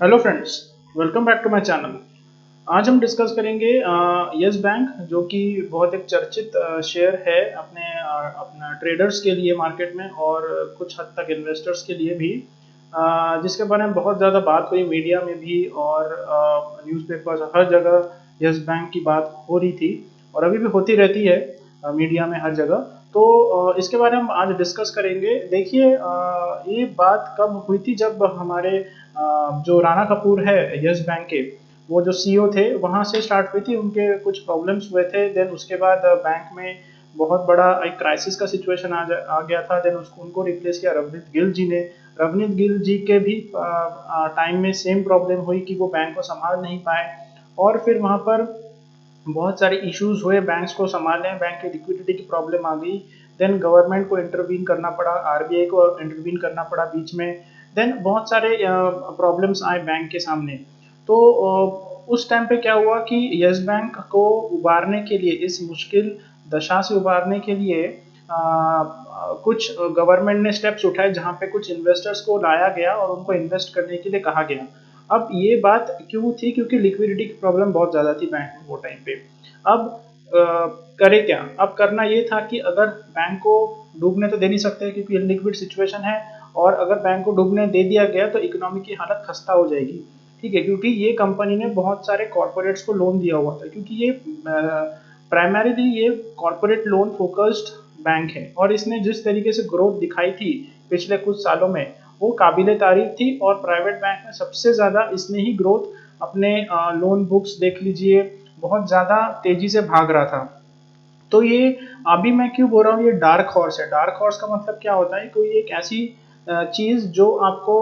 Hello friends, welcome back to my channel. आज हम discuss करेंगे यस बैंक, जो कि बहुत एक चर्चित शेयर है अपना ट्रेडर्स के लिए मार्केट में और कुछ हद तक इन्वेस्टर्स के लिए भी, जिसके बारे में बहुत ज़्यादा बात हुई मीडिया में भी और न्यूज़पेपर्स हर जगह यस बैंक की बात हो रही थी और अभी भी होती रहती है मीडिया में हर जगह। तो इसके बारे में हम आज डिस्कस करेंगे। देखिए, ये बात कब हुई थी, जब हमारे जो राणा कपूर है यस बैंक के, वो जो सीईओ थे वहां से स्टार्ट हुई थी। उनके कुछ प्रॉब्लम्स हुए थे, देन उसके बाद बैंक में बहुत बड़ा एक क्राइसिस का सिचुएशन आ गया था। देन उसको उनको रिप्लेस किया रवनीत गिल जी ने। रवनीत गिल जी के भी टाइम में सेम प्रॉब्लम हुई कि वो बैंक को संभाल नहीं पाए और फिर वहां पर बहुत सारे इश्यूज हुए बैंक्स को संभालने में। बैंक की लिक्विडिटी की प्रॉब्लम आ गई। देन गवर्नमेंट को इंटरवीन करना पड़ा, आरबीआई को इंटरवीन करना पड़ा बीच में। देन बहुत सारे प्रॉब्लम्स आए बैंक के सामने। तो उस टाइम पे क्या हुआ कि यस बैंक को उबारने के लिए, इस मुश्किल दशा से उबारने के लिए कुछ गवर्नमेंट ने स्टेप्स उठाए, जहां पे कुछ इन्वेस्टर्स को लाया गया और उनको इन्वेस्ट करने के लिए कहा गया। अब ये बात क्यों थी? क्योंकि लिक्विडिटी की प्रॉब्लम बहुत ज़्यादा थी बैंक में वो टाइम पे। अब करे क्या? अब करना ये था कि अगर बैंक को डूबने तो दे नहीं सकते क्योंकि ये लिक्विड सिचुएशन है, और अगर बैंक को डूबने दे दिया गया तो इकोनॉमी की हालत खस्ता हो जाएगी। ठीक है, क्योंकि ये कंपनी ने बहुत सारे कॉर्पोरेट्स को लोन दिया हुआ था, क्योंकि ये प्राइमरीली ये कॉर्पोरेट लोन फोकस्ड बैंक है और इसने जिस तरीके से ग्रोथ दिखाई थी पिछले कुछ सालों में, वो काबिले तारीफ थी। और प्राइवेट बैंक में सबसे ज़्यादा इसने ही ग्रोथ अपने लोन बुक्स देख लीजिए, बहुत ज़्यादा तेजी से भाग रहा था। तो ये अभी मैं क्यों बोल रहा हूँ ये डार्क हॉर्स है। डार्क हॉर्स का मतलब क्या होता है? कोई एक ऐसी चीज जो आपको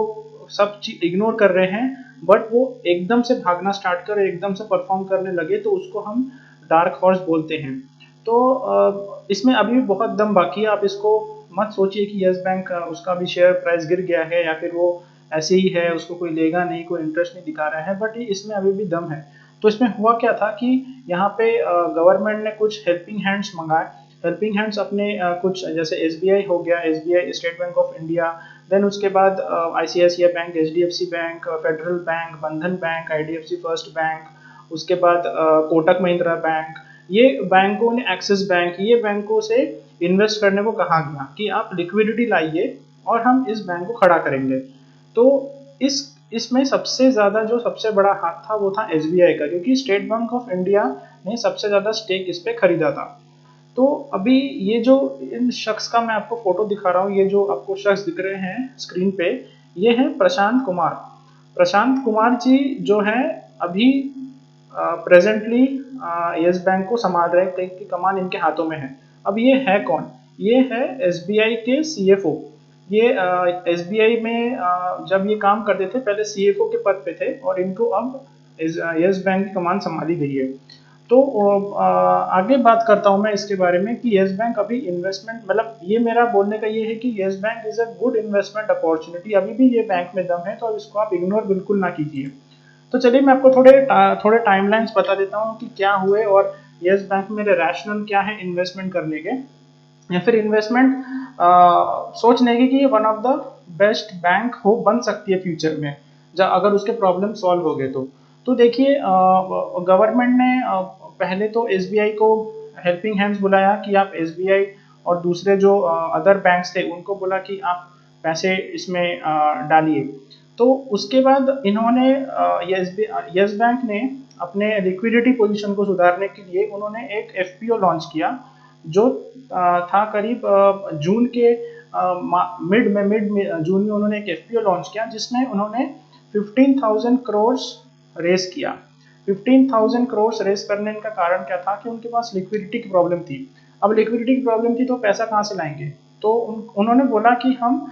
सब चीज इग्नोर कर रहे हैं, बट वो एकदम से भागना स्टार्ट करे, एकदम से परफॉर्म करने लगे, तो उसको हम डार्क हॉर्स बोलते हैं। तो इसमें अभी भी बहुत दम बाकी है। आप इसको मत सोचिए कि यस बैंक उसका भी शेयर प्राइस गिर गया है या फिर वो ऐसे ही है, उसको कोई लेगा नहीं, कोई इंटरेस्ट नहीं दिखा रहा है, बट इसमें अभी भी दम है। तो इसमें हुआ क्या था कि यहाँ पे गवर्नमेंट ने कुछ हेल्पिंग हैंड्स मंगाए। हेल्पिंग हैंड्स अपने कुछ, जैसे एसबीआई हो गया, SBI State Bank of India, then उसके बाद ICICI Bank, HDFC Bank, Federal Bank, Bandhan Bank, IDFC First Bank, उसके बाद कोटक महिंद्रा बैंक, ये बैंकों ने, एक्सिस बैंक, ये बैंकों से इन्वेस्ट करने को कहा गया कि आप लिक्विडिटी लाइए और हम इस बैंक को खड़ा करेंगे। तो इस इसमें सबसे ज्यादा जो सबसे बड़ा हाथ था वो था एसबीआई का, क्योंकि स्टेट बैंक ऑफ इंडिया ने सबसे ज्यादा स्टेक इस पे खरीदा था। तो अभी ये जो इन शख्स का मैं आपको फोटो दिखा रहा हूँ, ये जो आपको शख्स दिख रहे हैं स्क्रीन पे, ये है प्रशांत कुमार। प्रशांत कुमार जी जो है अभी प्रेजेंटली यस बैंक को संभाल रहे हैं, की कमान इनके हाथों में है। अब ये है कौन? ये है एसबीआई के सीएफओ। ये एसबीआई में जब ये काम करते थे पहले सीएफओ के पद पे थे, और इनको अब यस बैंक की कमान संभाली गई है। तो आगे बात करता हूँ मैं इसके बारे में कि यस बैंक अभी इन्वेस्टमेंट, मतलब ये मेरा बोलने का ये है कि yes bank is a good investment opportunity. अभी भी ये बैंक में दम है, तो अब इसको आप इग्नोर बिल्कुल ना कीजिए। तो चलिए मैं आपको थोड़े टाइमलाइंस बता देता हूँ कि क्या हुए और यस बैंक में मेरे रैशनल क्या है इन्वेस्टमेंट करने के, या फिर इन्वेस्टमेंट सोचने की कि ये one of the best bank हो बन सकती है फ्यूचर में, जब अगर उसके प्रॉब्लम सॉल्व हो गए तो देखिए, गवर्नमेंट ने पहले तो एसबीआई को हेल्पिंग हैंड्स बुलाया कि आप एसबीआई और दूसरे जो अदर बैंक्स थे उनको बोला कि आप पैसे इसमें डालिए। तो उसके बाद इन्होंने यस बैंक ने अपने लिक्विडिटी पोजीशन को सुधारने के लिए उन्होंने एक एफपीओ लॉन्च किया, जो था करीब जून के मिड में जून में उन्होंने एक एफपीओ लॉन्च किया, जिसमें उन्होंने 15,000 करोड़ रेस किया। 15,000 करोड़ रेस करने का कारण क्या था कि उनके पास लिक्विडिटी की प्रॉब्लम थी। अब लिक्विडिटी की प्रॉब्लम थी तो पैसा कहाँ से लाएंगे? तो उन्होंने बोला कि हम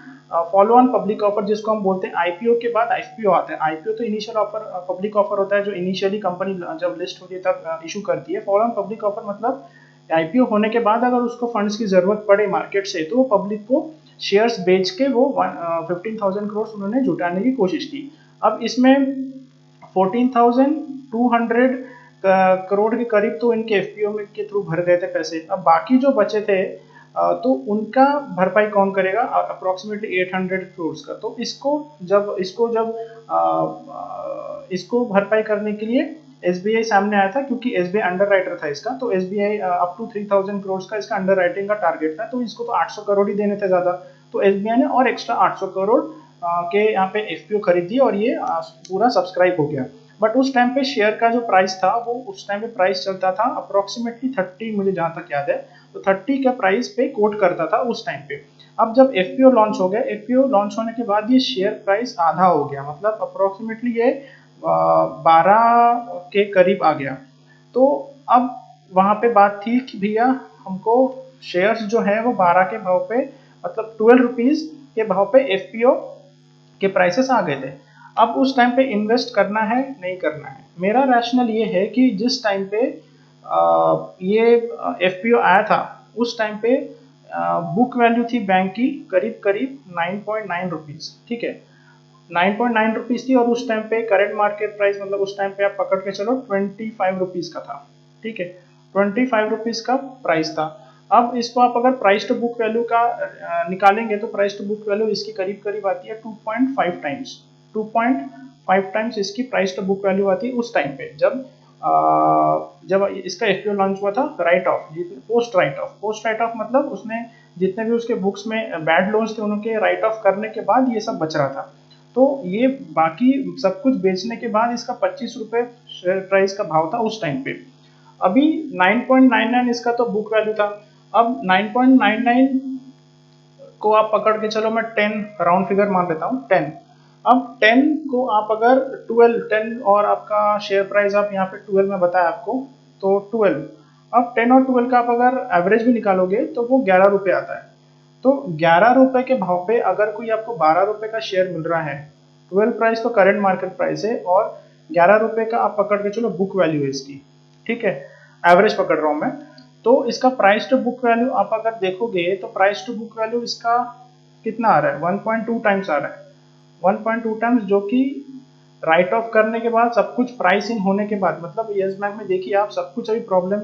फॉलो ऑन पब्लिक ऑफर, जिसको हम बोलते हैं आईपीओ के बाद आईपीओ आता है। आईपीओ तो इनिशियल ऑफर, पब्लिक ऑफर होता है जो इनिशियली कंपनी जब लिस्ट होती है तब इशू करती है। फॉलो ऑन पब्लिक ऑफर मतलब आईपीओ होने के बाद अगर उसको फंड्स की जरूरत पड़े मार्केट से, तो वो पब्लिक को शेयर्स बेच के वो 15,000 करोड़ उन्होंने जुटाने की कोशिश की। अब इसमें 14,200 करोड़ के करीब तो इनके एफपीओ में के थ्रू भर गए थे पैसे। अब बाकी जो बचे थे तो उनका भरपाई कौन करेगा? अप्रोक्सीमेटली 800 करोड़ का। तो इसको भरपाई करने के लिए एसबीआई सामने आया था, क्योंकि एसबीआई अंडर राइटर था इसका। तो एसबीआई अप टू 3000 करोड़ का इसका अंडर राइटिंग का टारगेट था, तो इसको तो 800 करोड़ ही देने थे ज्यादा। तो एसबीआई ने और एक्स्ट्रा 800 करोड़ के यहाँ पे एफपीओ खरीदी और ये पूरा सब्सक्राइब हो गया। बट उस टाइम पे शेयर का जो प्राइस था वो उस टाइम पे प्राइस चलता था अप्रोक्सीमेटली 30, मुझे जहां तक याद है तो 30 के प्राइस पे कोट करता था उस टाइम पे। अब जब एफपीओ लॉन्च हो गया, एफपीओ लॉन्च होने के बाद ये शेयर प्राइस आधा हो गया, मतलब अप्रोक्सीमेटली ये 12 के करीब आ गया। तो अब वहां पे बात थी कि भैया हमको शेयर्स जो है वो 12 के भाव पे, मतलब 12 रुपीज के भाव पे एफपीओ के प्राइसेस आ गए थे। अब उस टाइम पे इन्वेस्ट करना है नहीं करना है? मेरा रैशनल ये है कि जिस टाइम पे ये एफपीओ आया था उस टाइम पे बुक वैल्यू थी बैंक की करीब करीब 9.9 रुपीज, ठीक है, 9.9 रुपीज थी। और उस टाइम पे करंट मार्केट प्राइस, मतलब उस टाइम पे आप पकड़ के चलो 25 रुपीज का था, ठीक है, 25 रुपीज का प्राइस था। अब इसको आप अगर प्राइस टू बुक वैल्यू का निकालेंगे तो प्राइस टू बुक वैल्यू इसकी करीब करीब आती है 2.5 टाइम्स। 2.5 टाइम्स इसकी प्राइस टू बुक वैल्यू आती है उस टाइम पे, जब इसका एफपीओ लॉन्च हुआ था। Right of, post right of मतलब उसने जितने भी उसके बुक्स में बैड लोन्स थे उनके राइट ऑफ करने के बाद ये सब बच रहा था। तो ये बाकी सब कुछ बेचने के बाद इसका 25 रुपए शेयर प्राइस का भाव था उस टाइम पे। अभी 9.99 इसका तो बुक वैल्यू था। अब 9.99 को आप पकड़ के चलो, मैं 10 राउंड फिगर मान लेता हूँ, 10। अब 10 को आप अगर 10 और आपका शेयर प्राइस आप यहाँ पे 12 में बताया आपको, तो 12, अब 10 और 12 का आप अगर एवरेज भी निकालोगे तो वो 11 रुपए आता है। तो 11 रुपए के भाव पे अगर कोई आपको 12 रुपए का शेयर मिल रहा है, 12 प्राइस तो करंट मार्केट प्राइस है और 11 रुपए का आप पकड़ के चलो बुक वैल्यू है इसकी, ठीक है, एवरेज पकड़ रहा हूं मैं। तो इसका प्राइस टू बुक वैल्यू आप अगर देखोगे तो प्राइस टू बुक वैल्यू इसका कितना आ रहा है? 1.2 टाइम्स आ रहा है, 1.2 टाइम्स, जो कि राइट ऑफ करने के बाद सब कुछ प्राइस इन होने के बाद, मतलब यस बैंक में देखिए आप सब कुछ अभी प्रॉब्लम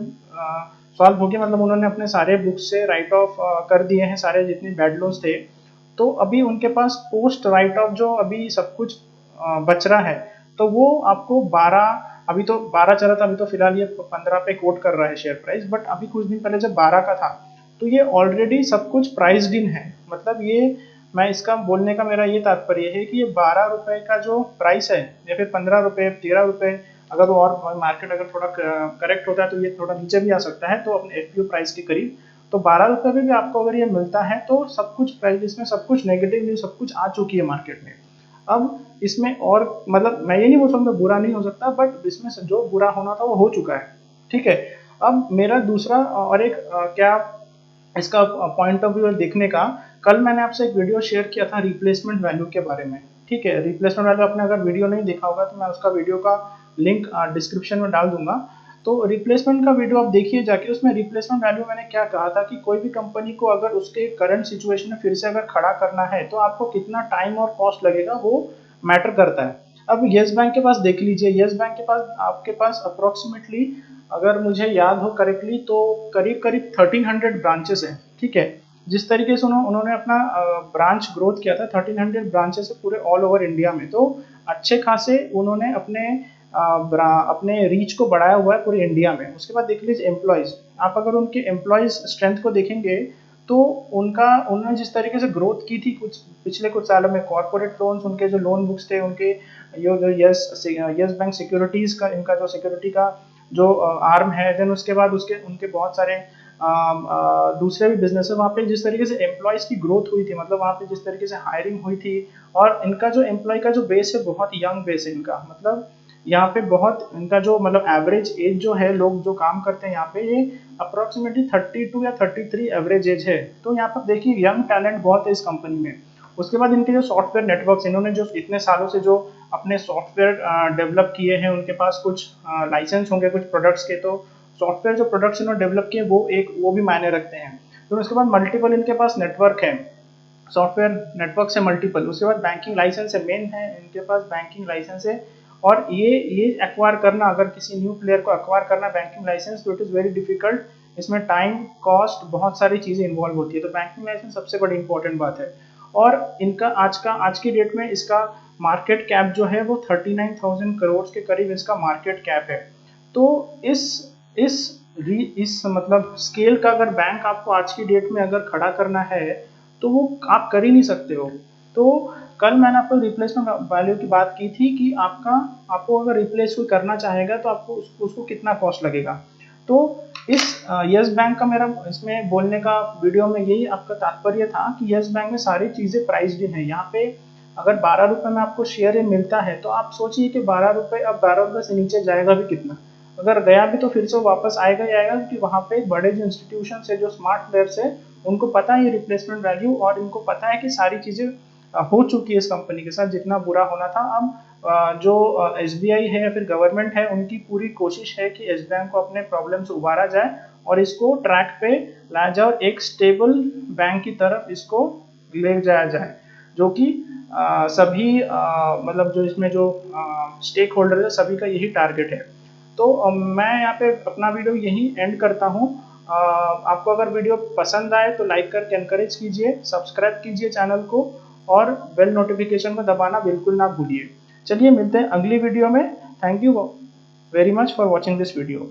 सॉल्व हो गया, मतलब उन्होंने अपने सारे बुक्स से राइट ऑफ कर दिए हैं, सारे जितने बैड लोन्स थे। तो अभी उनके पास पोस्ट राइट ऑफ जो अभी सब कुछ बच रहा है, तो वो आपको 12, अभी तो 12 चला था, अभी तो फिलहाल ये 15 पे कोट कर रहा है शेयर प्राइस, बट अभी कुछ दिन पहले जब 12 का था तो ये ऑलरेडी सब कुछ प्राइस्ड इन है। मतलब ये, मैं इसका बोलने का मेरा ये तात्पर्य है कि ये 12 रुपए का जो प्राइस है या फिर 15 रुपए 13 रुपए, अगर वो और मार्केट अगर थोड़ा करेक्ट होता है तो ये थोड़ा नीचे भी आ सकता है, तो अपने एफपीओ प्राइस के करीब। तो 12 रुपए में भी आपको अगर ये मिलता है तो सब कुछ प्राइस, इसमें सब कुछ नेगेटिव न्यूज सब कुछ आ चुकी है मार्केट में। अब इसमें और, मतलब मैं ये नहीं बोल सकता बुरा नहीं हो सकता, बट इसमें जो बुरा होना था वो हो चुका है, ठीक है। अब मेरा दूसरा और एक क्या इसका पॉइंट ऑफ व्यू देखने का, कल मैंने आपसे एक वीडियो शेयर किया था रिप्लेसमेंट वैल्यू के बारे में, ठीक है। रिप्लेसमेंट वैल्यू आपने अगर वीडियो नहीं देखा होगा तो मैं उसका वीडियो का लिंक डिस्क्रिप्शन में डाल दूंगा। तो रिप्लेसमेंट का वीडियो आप देखिए जाके, उसमें रिप्लेसमेंट वैल्यू मैंने क्या कहा था कि कोई भी कंपनी को अगर उसके करंट सिचुएशन में फिर से अगर खड़ा करना है तो आपको कितना टाइम और कॉस्ट लगेगा वो मैटर करता है। अब यस बैंक के पास देख लीजिए, यस बैंक के पास आपके पास अप्रोक्सीमेटली, अगर मुझे याद हो करेक्टली तो करीब करीब 1300 ब्रांचेस हैं, ठीक है। जिस तरीके से उन्होंने अपना ब्रांच ग्रोथ किया था 1300 ब्रांचेस से पूरे ऑल ओवर इंडिया में, तो अच्छे खासे उन्होंने अपने रीच को बढ़ाया हुआ है पूरे इंडिया में। उसके बाद देख लीजिए एम्प्लॉयज, आप अगर उनके एम्प्लॉयज स्ट्रेंथ को देखेंगे तो उन्होंने जिस तरीके से ग्रोथ की थी कुछ पिछले कुछ सालों में, कॉर्पोरेट लोन्स, उनके जो लोन बुक्स थे, उनके जो यस बैंक सिक्योरिटीज का, इनका जो सिक्योरिटी का जो आर्म है, देन उसके बाद उनके बहुत सारे दूसरे भी बिजनेस है। वहाँ पे जिस तरीके से एम्प्लॉयज की ग्रोथ हुई थी, मतलब वहाँ पे जिस तरीके से हायरिंग हुई थी, और इनका जो एम्प्लॉय का जो बेस है बहुत यंग बेस है इनका, मतलब यहाँ पे बहुत इनका जो मतलब एवरेज एज जो है, लोग जो काम करते हैं यहाँ पे, ये अप्रोक्सीमेटली 32 या 33 एवरेज एज है। तो यहाँ पर देखिए यंग टैलेंट बहुत है इस कंपनी में। उसके बाद इनके जो सॉफ्टवेयर नेटवर्क्स, इन्होंने जो इतने सालों से जो अपने सॉफ्टवेयर डेवलप किए हैं, उनके पास कुछ लाइसेंस होंगे कुछ प्रोडक्ट्स के, तो सॉफ्टवेयर जो प्रोडक्ट्स इन्होंने डेवलप किए वो भी मायने रखते हैं। तो उसके बाद मल्टीपल इनके पास नेटवर्क है, सॉफ्टवेयर नेटवर्क से मल्टीपल। उसके बाद बैंकिंग लाइसेंस है, मेन है इनके पास बैंकिंग लाइसेंस है। और ये एक्वायर करना, अगर किसी न्यू प्लेयर को एक्वायर करना बैंकिंग लाइसेंस, तो इट इज़ वेरी डिफिकल्ट इसमें टाइम, कॉस्ट, बहुत सारी चीज़ें इन्वॉल्व होती है। तो बैंकिंग लाइसेंस सबसे बड़ी इंपॉर्टेंट बात है। और इनका आज की डेट में इसका मार्केट कैप जो है वो 39,000 करोड़ के करीब इसका मार्केट कैप है। तो इस इस मतलब स्केल का अगर बैंक आपको आज की डेट में अगर खड़ा करना है तो वो आप कर ही नहीं सकते हो। तो कल मैंने आपको रिप्लेसमेंट वैल्यू की बात की थी कि आपको अगर रिप्लेस कोई करना चाहेगा तो आपको उसको कितना कॉस्ट लगेगा। तो इस यस बैंक का मेरा इसमें बोलने का वीडियो में यही आपका तात्पर्य था कि यस बैंक में सारी चीज़ें प्राइस्ड इन है। यहाँ पे अगर 12 रुपये में आपको शेयर मिलता है तो आप सोचिए कि 12 रुपये, अब 12 रुपये से नीचे जाएगा भी कितना। अगर गया भी तो फिर से वापस आएगा ही आएगा, क्योंकि वहाँ पे बड़े जो इंस्टीट्यूशन है, जो स्मार्ट प्लेयर्स है, उनको पता है ये रिप्लेसमेंट वैल्यू, और इनको पता है कि सारी चीज़ें हो चुकी है इस कंपनी के साथ, जितना बुरा होना था। अब जो एसबीआई है या फिर गवर्नमेंट है, उनकी पूरी कोशिश है कि एस बैंक को अपने प्रॉब्लम से उबारा जाए और इसको ट्रैक पे लाया जाए और एक स्टेबल बैंक की तरफ इसको ले जाया जाए, जो कि सभी मतलब जो इसमें जो स्टेक होल्डर है सभी का यही टारगेट है। तो मैं यहाँ पे अपना वीडियो यही एंड करता हूँ। आपको अगर वीडियो पसंद आए तो लाइक करके एनकरेज कीजिए, सब्सक्राइब कीजिए चैनल को, और बेल नोटिफिकेशन को दबाना बिल्कुल ना भूलिए। चलिए मिलते हैं अगली वीडियो में। Thank you very much for watching this video.